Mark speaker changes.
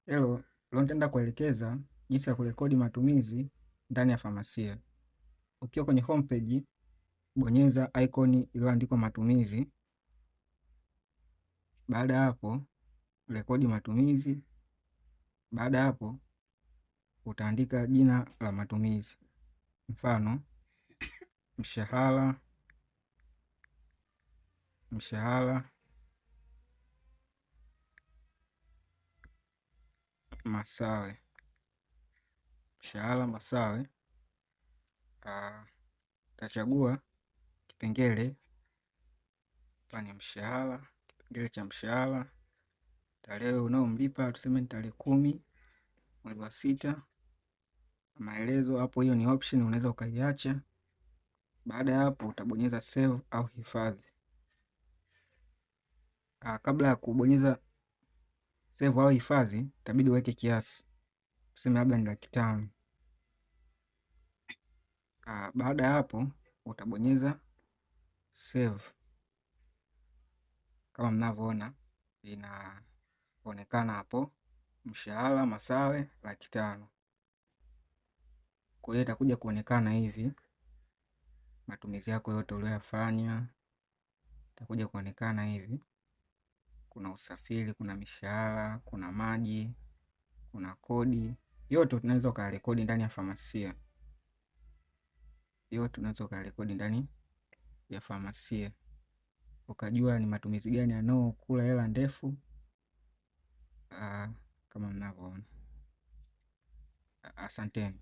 Speaker 1: Hello, leo nitaenda kuelekeza jinsi ya kurekodi matumizi ndani ya famasia. Ukiwa kwenye homepage, bonyeza icon iliyoandikwa matumizi. Baada ya hapo, rekodi matumizi. Baada ya hapo, utaandika jina la matumizi. Mfano, mshahara, Masawe. Mshahara Masawe. Utachagua kipengele pani mshahara, kipengele cha mshahara, tarehe unaomlipa, tuseme ni tarehe 10 mwezi wa 6. Maelezo hapo, hiyo ni option, unaweza ukaiacha. Baada ya hapo utabonyeza save au hifadhi. Kabla ya kubonyeza save au hifadhi, itabidi uweke kiasi, tuseme labda ni 500,000. Baada ya hapo utabonyeza save. Kama mnavyoona inaonekana hapo, mshahara Masawe 500,000. Kwa hiyo itakuja kuonekana hivi matumizi yako yote uliyofanya, itakuja kuonekana hivi. Kuna usafiri, kuna mishahara, kuna maji, kuna kodi. Yote tunaweza kurekodi ndani ya famasia. Ukajua ni matumizi gani yanayokula hela ndefu, kama mnavyoona. Asanteni.